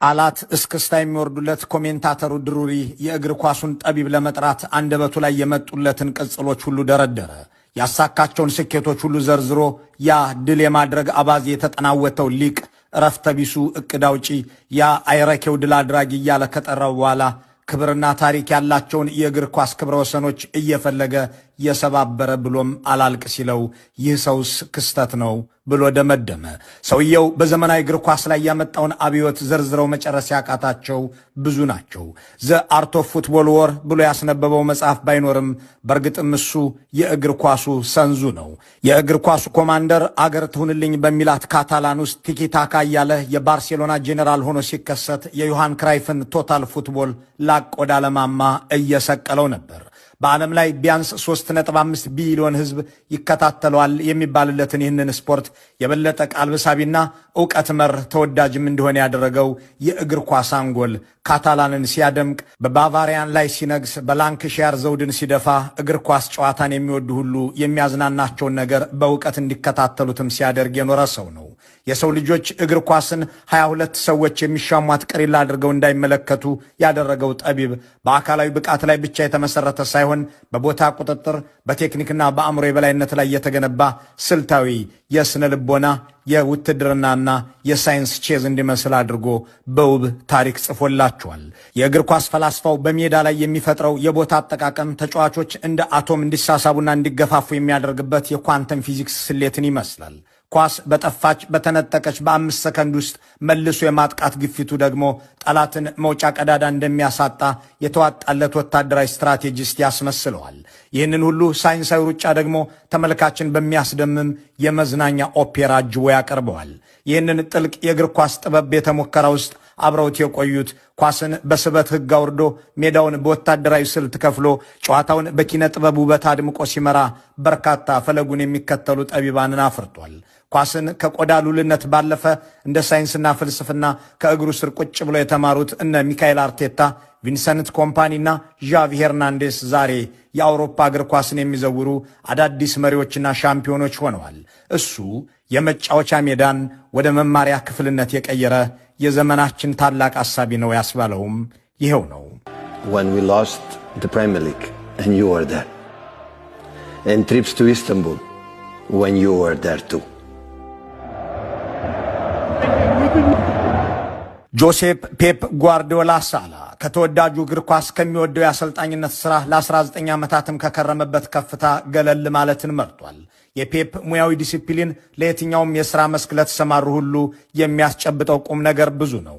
ቃላት እስክስታ የሚወርዱለት ኮሜንታተሩ ድሩሪ የእግር ኳሱን ጠቢብ ለመጥራት አንደበቱ ላይ የመጡለትን ቅጽሎች ሁሉ ደረደረ። ያሳካቸውን ስኬቶች ሁሉ ዘርዝሮ ያ ድል የማድረግ አባዜ የተጠናወተው ሊቅ፣ እረፍተ ቢሱ እቅድ አውጪ፣ ያ አይረኬው ድል አድራጊ እያለ ከጠራው በኋላ ክብርና ታሪክ ያላቸውን የእግር ኳስ ክብረ ወሰኖች እየፈለገ የሰባበረ ብሎም አላልቅ ሲለው ይህ ሰውስ ክስተት ነው ብሎ ደመደመ። ሰውየው በዘመናዊ እግር ኳስ ላይ ያመጣውን አብዮት ዘርዝረው መጨረስ ያቃታቸው ብዙ ናቸው። ዘ አርት ኦፍ ፉትቦል ወር ብሎ ያስነበበው መጽሐፍ ባይኖርም በእርግጥም እሱ የእግር ኳሱ ሰንዙ ነው። የእግር ኳሱ ኮማንደር አገር ትሁንልኝ በሚላት ካታላን ውስጥ ቲኪታካ እያለ የባርሴሎና ጄኔራል ሆኖ ሲከሰት የዮሐን ክራይፍን ቶታል ፉትቦል ላቅ ወዳለ ማማ እየሰቀለው ነበር። በዓለም ላይ ቢያንስ 3.5 ቢሊዮን ሕዝብ ይከታተለዋል የሚባልለትን ይህንን ስፖርት የበለጠ ቃልበሳቢና ዕውቀት መር ተወዳጅም እንደሆነ ያደረገው የእግር ኳስ አንጎል ካታላንን ሲያደምቅ፣ በባቫሪያን ላይ ሲነግስ፣ በላንክሻየር ዘውድን ሲደፋ፣ እግር ኳስ ጨዋታን የሚወዱ ሁሉ የሚያዝናናቸውን ነገር በዕውቀት እንዲከታተሉትም ሲያደርግ የኖረ ሰው ነው። የሰው ልጆች እግር ኳስን 22 ሰዎች የሚሻሟት ቅሪላ አድርገው እንዳይመለከቱ ያደረገው ጠቢብ በአካላዊ ብቃት ላይ ብቻ የተመሰረተ ሳይሆን በቦታ ቁጥጥር፣ በቴክኒክና በአእምሮ የበላይነት ላይ የተገነባ ስልታዊ የስነ ልቦና የውትድርናና የሳይንስ ቼዝ እንዲመስል አድርጎ በውብ ታሪክ ጽፎላቸዋል። የእግር ኳስ ፈላስፋው በሜዳ ላይ የሚፈጥረው የቦታ አጠቃቀም ተጫዋቾች እንደ አቶም እንዲሳሳቡና እንዲገፋፉ የሚያደርግበት የኳንተም ፊዚክስ ስሌትን ይመስላል። ኳስ በጠፋች በተነጠቀች በ5 ሰከንድ ውስጥ መልሶ የማጥቃት ግፊቱ ደግሞ ጠላትን መውጫ ቀዳዳ እንደሚያሳጣ የተዋጣለት ወታደራዊ ስትራቴጂስት ያስመስለዋል። ይህንን ሁሉ ሳይንሳዊ ሩጫ ደግሞ ተመልካችን በሚያስደምም የመዝናኛ ኦፔራ አጅቦ ያቀርበዋል። ይህንን ጥልቅ የእግር ኳስ ጥበብ ቤተ ሙከራ ውስጥ አብረውት የቆዩት ኳስን በስበት ሕግ አውርዶ ሜዳውን በወታደራዊ ስልት ከፍሎ ጨዋታውን በኪነ ጥበብ ውበት አድምቆ ሲመራ በርካታ ፈለጉን የሚከተሉ ጠቢባንን አፍርቷል። ኳስን ከቆዳ ሉልነት ባለፈ እንደ ሳይንስና ፍልስፍና ከእግሩ ስር ቁጭ ብሎ የተማሩት እነ ሚካኤል አርቴታ፣ ቪንሰንት ኮምፓኒና ዣቪ ሄርናንዴስ ዛሬ የአውሮፓ እግር ኳስን የሚዘውሩ አዳዲስ መሪዎችና ሻምፒዮኖች ሆነዋል። እሱ የመጫወቻ ሜዳን ወደ መማሪያ ክፍልነት የቀየረ የዘመናችን ታላቅ አሳቢ ነው ያስባለውም ይሄው ነው። When we lost the Premier League and you were there, and trips to Istanbul when you were there too. ጆሴፕ ፔፕ ጓርዲዮላ ሳላ ከተወዳጁ እግር ኳስ ከሚወደው የአሰልጣኝነት ሥራ ለ19 ዓመታትም ከከረመበት ከፍታ ገለል ማለትን መርጧል። የፔፕ ሙያዊ ዲሲፕሊን ለየትኛውም የሥራ መስክ ለተሰማሩ ሁሉ የሚያስጨብጠው ቁም ነገር ብዙ ነው።